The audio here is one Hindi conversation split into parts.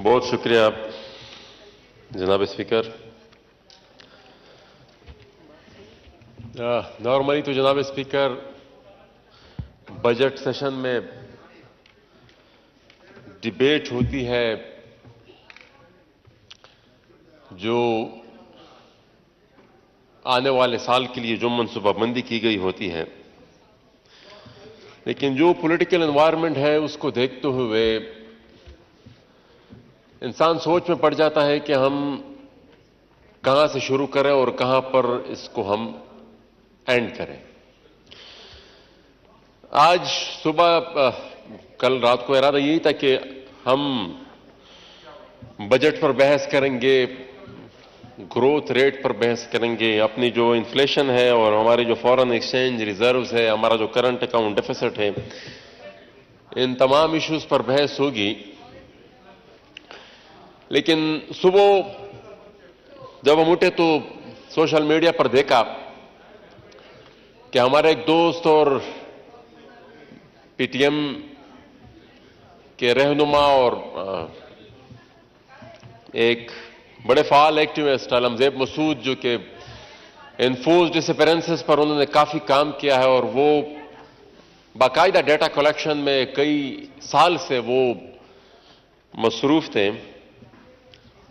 बहुत शुक्रिया जनाब स्पीकर। नॉर्मली तो जनाब स्पीकर बजट सेशन में डिबेट होती है जो आने वाले साल के लिए जो मनसूबाबंदी की गई होती है, लेकिन जो पॉलिटिकल एनवायरनमेंट है उसको देखते हुए इंसान सोच में पड़ जाता है कि हम कहां से शुरू करें और कहां पर इसको हम एंड करें। आज सुबह कल रात को इरादा यही था कि हम बजट पर बहस करेंगे, ग्रोथ रेट पर बहस करेंगे, अपनी जो इन्फ्लेशन है और हमारी जो फॉरेन एक्सचेंज रिजर्व्स है, हमारा जो करंट अकाउंट डेफिसिट है, इन तमाम इश्यूज पर बहस होगी। लेकिन सुबह जब हम उठे तो सोशल मीडिया पर देखा कि हमारे एक दोस्त और पीटीएम के रहनुमा और एक बड़े फाल एक्टिविस्ट अलमज़ेब मसूद, जो कि इन्फोर्स डिसअपीयरेंसेस पर उन्होंने काफी काम किया है और वो बाकायदा डेटा कलेक्शन में कई साल से वो मसरूफ थे,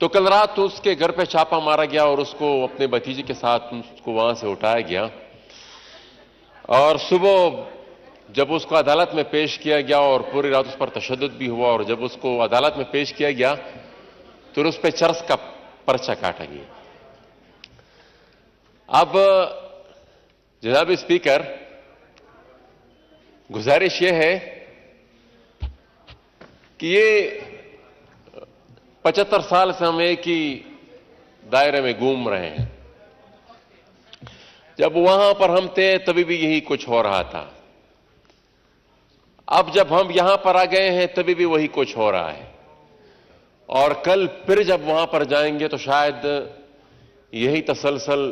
तो कल रात तो उसके घर पे छापा मारा गया और उसको अपने भतीजे के साथ उसको वहां से उठाया गया और सुबह जब उसको अदालत में पेश किया गया और पूरी रात उस पर तशद्दुद भी हुआ और जब उसको अदालत में पेश किया गया तो उस पर चर्च का पर्चा काटा गया। अब जनाब स्पीकर, गुजारिश यह है कि ये 75 साल से हम एक ही दायरे में घूम रहे हैं। जब वहां पर हम थे तभी भी यही कुछ हो रहा था, अब जब हम यहां पर आ गए हैं तभी भी वही कुछ हो रहा है और कल फिर जब वहां पर जाएंगे तो शायद यही तसलसल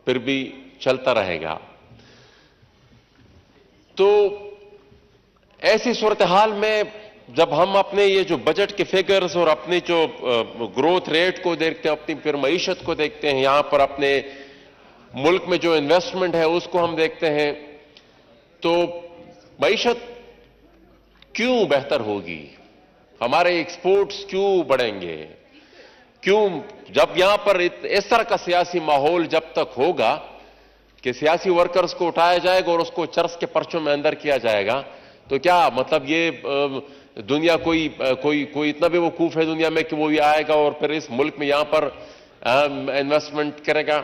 फिर भी चलता रहेगा। तो ऐसी सूरत हाल में जब हम अपने ये जो बजट के फिगर्स और अपनी जो ग्रोथ रेट को देखते हैं, अपनी फिर मईशत को देखते हैं, यहां पर अपने मुल्क में जो इन्वेस्टमेंट है उसको हम देखते हैं, तो मईशत क्यों बेहतर होगी, हमारे एक्सपोर्ट्स क्यों बढ़ेंगे, क्यों जब यहां पर इस तरह का सियासी माहौल जब तक होगा कि सियासी वर्कर्स को उठाया जाएगा और उसको चर्च के पर्चों में अंदर किया जाएगा, तो क्या मतलब ये दुनिया कोई इतना बेवकूफ है दुनिया में कि वो भी आएगा और फिर इस मुल्क में यहां पर इन्वेस्टमेंट करेगा।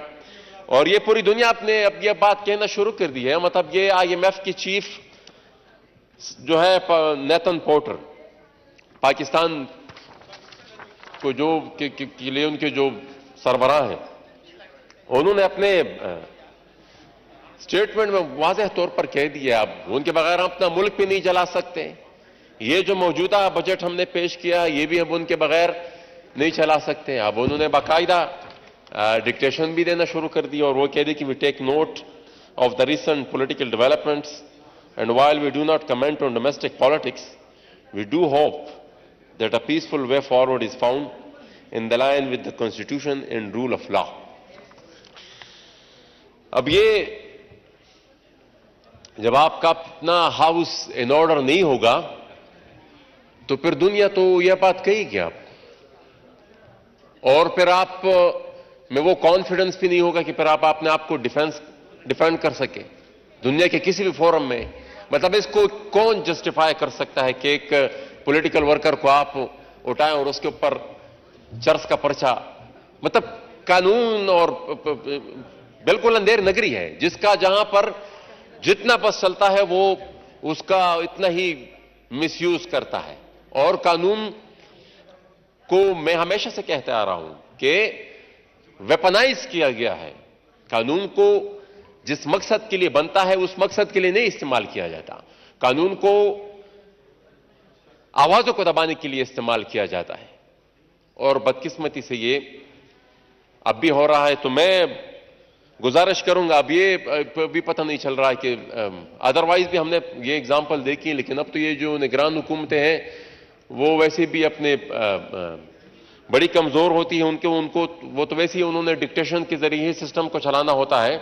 और ये पूरी दुनिया अपने अब ये बात कहना शुरू कर दी है, मतलब ये आईएमएफ की चीफ जो है नेतन पोर्टर, पाकिस्तान को जो के लिए उनके जो सरबराह हैं, उन्होंने अपने स्टेटमेंट में वाज़ेह तौर पर कह दिया अब उनके बगैर हम अपना मुल्क भी नहीं चला सकते। ये जो मौजूदा बजट हमने पेश किया ये भी हम उनके बगैर नहीं चला सकते। अब उन्होंने बाकायदा डिक्टेशन भी देना शुरू कर दिया और वो कह दी कि we take note of the recent political developments and while we do not comment on domestic politics we do hope that a peaceful way forward is found in the line with the constitution and rule of law. अब ये जब आपका अपना हाउस इन ऑर्डर नहीं होगा तो फिर दुनिया तो यह बात कहेगी आपको, और फिर आप में वो कॉन्फिडेंस भी नहीं होगा कि फिर आप अपने आप को डिफेंड कर सके दुनिया के किसी भी फोरम में। मतलब इसको कौन जस्टिफाई कर सकता है कि एक पॉलिटिकल वर्कर को आप उठाएं और उसके ऊपर चर्च का पर्चा, मतलब कानून और बिल्कुल अंधेर नगरी है जिसका जहां पर जितना बस चलता है वो उसका इतना ही मिसयूज करता है। और कानून को मैं हमेशा से कहते आ रहा हूं कि वेपनाइज किया गया है, कानून को जिस मकसद के लिए बनता है उस मकसद के लिए नहीं इस्तेमाल किया जाता, कानून को आवाजों को दबाने के लिए इस्तेमाल किया जाता है और बदकिस्मती से ये अब भी हो रहा है। तो मैं गुजारिश करूंगा, अब ये भी पता नहीं चल रहा है कि अदरवाइज भी हमने ये एग्जांपल देखी, लेकिन अब तो ये जो निगरान हुकूमतें हैं वो वैसे भी अपने बड़ी कमजोर होती है उनके उनको वो तो वैसे ही उन्होंने डिक्टेशन के जरिए ही सिस्टम को चलाना होता है।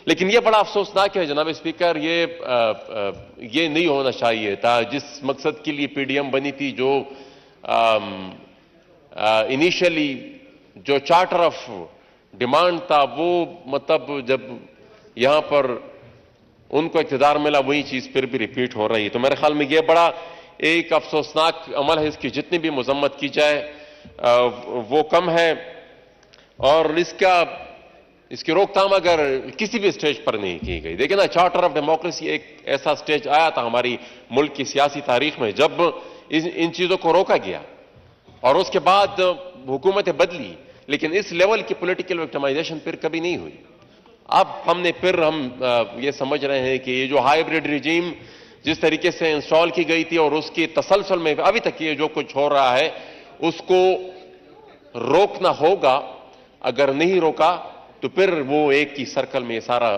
लेकिन ये बड़ा अफसोसनाक है जनाब स्पीकर, ये नहीं होना चाहिए था। जिस मकसद के लिए पीडीएम बनी थी, जो इनिशियली जो चार्टर ऑफ डिमांड था, वो मतलब जब यहां पर उनको इक़्तिदार मिला वही चीज फिर भी रिपीट हो रही है। तो मेरे ख्याल में यह बड़ा एक अफसोसनाक अमल है। इसकी जितनी भी मजम्मत की जाए वो कम है। और इसकी रोकथाम अगर किसी भी स्टेज पर नहीं की गई, देखिए ना, चार्टर ऑफ डेमोक्रेसी एक ऐसा स्टेज आया था हमारी मुल्क की सियासी तारीख में जब इन चीजों को रोका गया और उसके बाद हुकूमतें बदली, लेकिन इस लेवल की पॉलिटिकल विक्टिमाइजेशन फिर कभी नहीं हुई। अब हम ये समझ रहे हैं कि ये जो हाइब्रिड रिजीम जिस तरीके से इंस्टॉल की गई थी और उसकी तसलसल में अभी तक ये जो कुछ हो रहा है उसको रोकना होगा। अगर नहीं रोका तो फिर वो एक ही सर्कल में ये सारा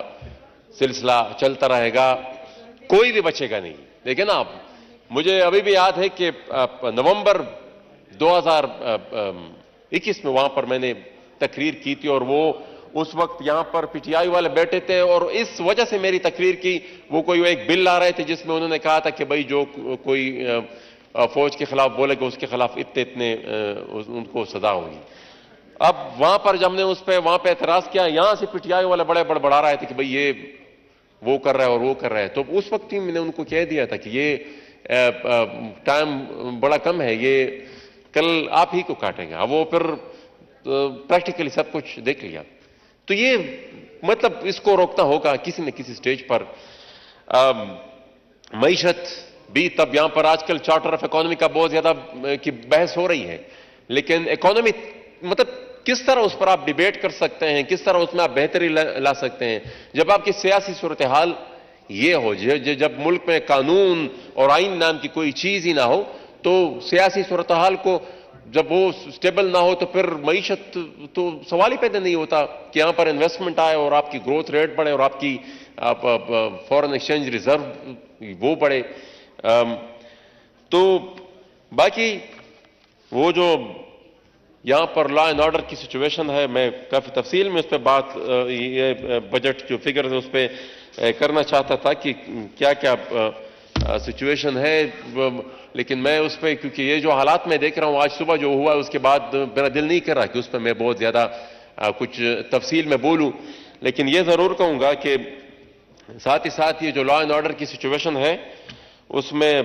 सिलसिला चलता रहेगा, कोई भी बचेगा नहीं। देखिए ना, मुझे अभी भी याद है कि नवंबर 2021 में वहां पर मैंने तकरीर की थी और वो उस वक्त यहां पर पीटीआई वाले बैठे थे और इस वजह से मेरी तकरीर की, वो कोई एक बिल ला रहे थे जिसमें उन्होंने कहा था कि भाई जो कोई फौज के खिलाफ बोलेगा उसके खिलाफ इतने उनको सजा होगी। अब वहां पर जब हमने वहां पे एतराज किया, यहां से पीटीआई वाले बड़े बड़बड़ा रहे थे कि भाई ये वो कर रहा है और वो कर रहा है। तो उस वक्त ही मैंने उनको कह दिया था कि ये टाइम बड़ा कम है, ये कल आप ही को काटेंगे। अब वो फिर प्रैक्टिकली सब कुछ देख लिया। तो ये मतलब इसको रोकना होगा किसी न किसी स्टेज पर। मईशत भी, तब यहां पर आजकल चार्टर ऑफ इकोनॉमी का बहुत ज्यादा की बहस हो रही है, लेकिन इकोनॉमी मतलब किस तरह उस पर आप डिबेट कर सकते हैं, किस तरह उसमें आप बेहतरी ला सकते हैं जब आपकी सियासी सूरत हाल ये हो, जब मुल्क में कानून और आइन नाम की कोई चीज ही ना हो, तो सियासी सूरत हाल को जब वो स्टेबल ना हो तो फिर मईशत तो सवाल ही पैदा नहीं होता कि यहां पर इन्वेस्टमेंट आए और आपकी ग्रोथ रेट बढ़े और आपकी फॉरेन एक्सचेंज रिजर्व वो बढ़े। तो बाकी वो जो यहां पर लॉ एंड ऑर्डर की सिचुएशन है, मैं काफी तफसील में उस पर बात, ये बजट जो फिगर है उस पर करना चाहता था कि क्या क्या सिचुएशन है, लेकिन मैं उस पर, क्योंकि ये जो हालात मैं देख रहा हूं आज सुबह जो हुआ उसके बाद मेरा दिल नहीं कर रहा कि उस पर मैं बहुत ज्यादा कुछ तफसील में बोलूं। लेकिन ये जरूर कहूंगा कि साथ ही साथ ये जो लॉ एंड ऑर्डर की सिचुएशन है उसमें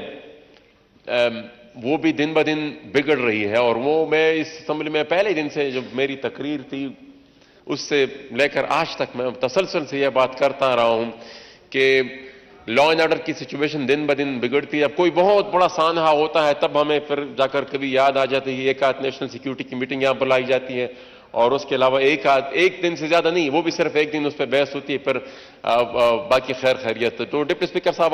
वो भी दिन ब दिन बिगड़ रही है। और वो मैं इस असेंबली में पहले दिन से जब मेरी तकरीर थी उससे लेकर आज तक मैं तसलसल से यह बात करता रहा हूं कि लॉ एंड ऑर्डर की सिचुएशन दिन ब दिन बिगड़ती है। अब कोई बहुत बड़ा सानहा होता है तब हमें फिर जाकर कभी याद आ जाती है, एक आध नेशनल सिक्योरिटी की मीटिंग यहां बुलाई जाती है और उसके अलावा एक दिन से ज्यादा नहीं, वो भी सिर्फ एक दिन उस पर बहस होती है, फिर बाकी खैर खैरियत। तो डिप्टी स्पीकर साहब,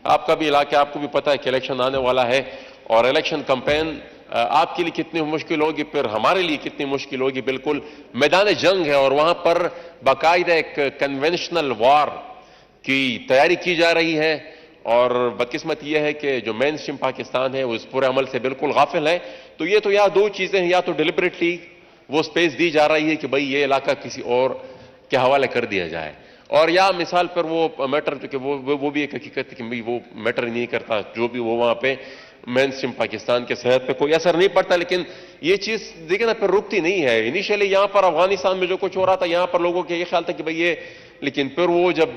आपका भी इलाका, आपको भी पता है कि इलेक्शन आने वाला है और इलेक्शन कैंपेन आपके लिए कितनी मुश्किल होगी, फिर हमारे लिए कितनी मुश्किल होगी। बिल्कुल मैदान जंग है और वहां पर बाकायदा एक कन्वेंशनल वॉर की तैयारी की जा रही है। और बदकिस्मत यह है कि जो मेन स्ट्रीम पाकिस्तान है वो इस पूरे अमल से बिल्कुल गाफिल है। तो ये तो या दो चीजें हैं, या तो डिलिबरेटली वो स्पेस दी जा रही है कि भाई ये इलाका किसी और के हवाले कर दिया जाए, और या मिसाल पर वो मैटर जो कि वो भी एक हकीकत है कि भाई वो मैटर नहीं करता, जो भी वो वहां पे मेन स्ट्रीम पाकिस्तान के सेहत पे कोई असर नहीं पड़ता। लेकिन ये चीज देखिए ना फिर रुकती नहीं है। इनिशियली यहां पर अफगानिस्तान में जो कुछ हो रहा था, यहां पर लोगों के ये ख्याल था कि भाई ये, लेकिन फिर वो जब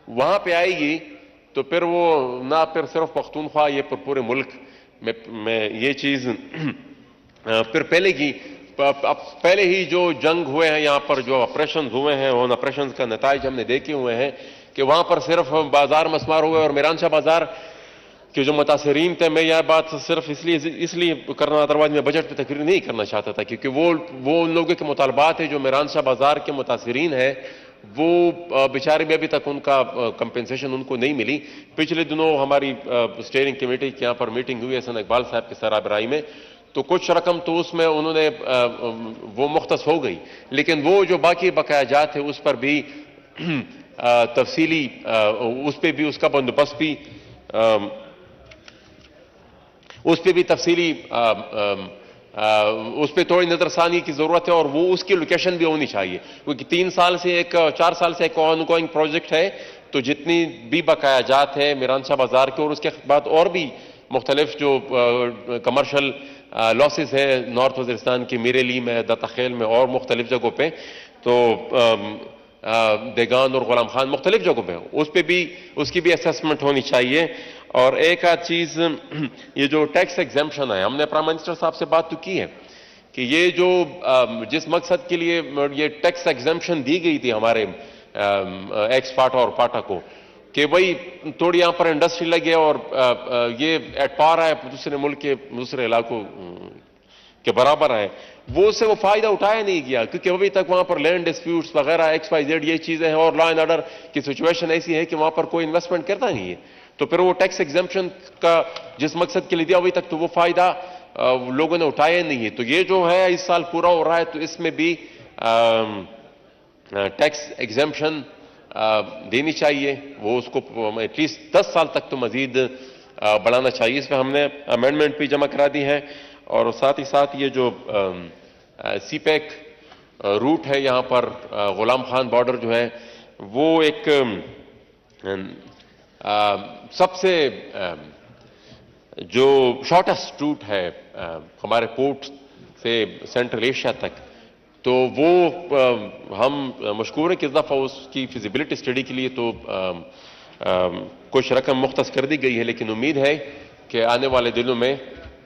वहां पे आएगी तो फिर वो ना फिर सिर्फ पख्तूनख्वा, ये पूरे मुल्क में ये चीज फिर फैलेगी। अब पहले ही जो जंग हुए हैं यहां पर, जो ऑपरेशन हुए हैं, उन ऑपरेशन का नताइज हमने देखे हुए हैं कि वहां पर सिर्फ बाजार मसमार हुए। और मीरानशाह बाजार के जो मुतासरीन थे, मैं यह बात सिर्फ इसलिए करना, अदरवाइज मैं बजट पर तकरीर नहीं करना चाहता था, क्योंकि वो उन लोगों के मुतालबात है जो मीरानशाह बाजार के मुतासरीन है, वो बेचारे में अभी तक उनका कंपेंसेशन उनको नहीं मिली। पिछले दिनों हमारी स्टीयरिंग कमेटी की यहां पर मीटिंग हुई है हसन इकबाल साहब के सरबराही में, तो कुछ रकम तो उसमें उन्होंने वो मुख्तस हो गई, लेकिन वो जो बाकी बकायाजात है उस पर भी तफसीली उस पर भी उसका बंदोबस्त भी उस पर भी तफसीली उस पर थोड़ी नजरसानी की जरूरत है और वो उसकी लोकेशन भी होनी चाहिए, क्योंकि 3 साल से 4 साल से एक ऑनगोइंग प्रोजेक्ट है। तो जितनी भी बकाया जात है मीरानशाह बाजार के और उसके बाद और भी मुख्तलिफ जो कमर्शल लॉसेस है नॉर्थ वजीरिस्तान की मीरेली में, दत्ताखेल में और मुख्तलिफ जगहों पे, तो देगान और गुलाम खान मुख्तलिफ जगहों पे, उस पर भी उसकी भी असेसमेंट होनी चाहिए। और एक आध चीज, ये जो टैक्स एग्जेम्पशन है, हमने प्राइम मिनिस्टर साहब से बात तो की है कि ये जो जिस मकसद के लिए ये टैक्स एग्जेम्पशन दी गई थी हमारे एक्स फाटा और पाटा को, कि भाई थोड़ी यहां पर इंडस्ट्री लगे और ये एट पार है दूसरे मुल्क के दूसरे इलाकों के बराबर है, वो से वो फायदा उठाया नहीं गया, क्योंकि अभी तक वहां पर लैंड डिस्प्यूट्स वगैरह XYZ ये चीजें हैं और लॉ एंड ऑर्डर की सिचुएशन ऐसी है कि वहां पर कोई इन्वेस्टमेंट करता नहीं है। तो फिर वो टैक्स एग्जेम्पशन का जिस मकसद के लिए दिया अभी तक तो वो फायदा लोगों ने उठाया नहीं है। तो ये जो है इस साल पूरा हो रहा है, तो इसमें भी टैक्स एग्जेम्पशन देनी चाहिए, वो उसको एटलीस्ट 10 साल तक तो मजीद बढ़ाना चाहिए। इस पर हमने अमेंडमेंट भी जमा करा दी है। और साथ ही साथ ये जो सीपैक रूट है यहां पर गुलाम खान बॉर्डर जो है, वो एक सबसे जो शॉर्टेस्ट रूट है हमारे पोर्ट से सेंट्रल एशिया तक, तो वो हम मशकूर है कि इस दफा उसकी फिजिबिलिटी स्टडी के लिए तो कुछ रकम मुख्तस कर दी गई है, लेकिन उम्मीद है कि आने वाले दिनों में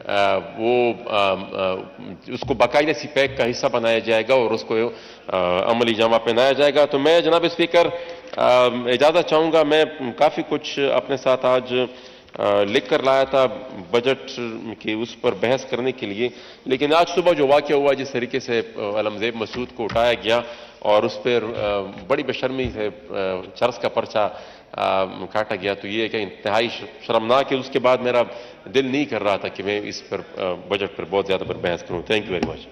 वो उसको बाकायदा सीपैक का हिस्सा बनाया जाएगा और उसको अमली जामा पहनाया जाएगा। तो मैं जनाब स्पीकर इजाजत चाहूंगा, मैं काफी कुछ अपने साथ आज लिख कर लाया था बजट की उस पर बहस करने के लिए, लेकिन आज सुबह जो वाक़या हुआ जिस तरीके से अलमज़ेब मसूद को उठाया गया और उस पर बड़ी बेशर्मी से चरस का पर्चा काटा गया, तो ये कि इंतहाई शर्मनाक है। उसके बाद मेरा दिल नहीं कर रहा था कि मैं इस पर बजट पर बहुत ज्यादा पर बहस करूं। Thank you very much.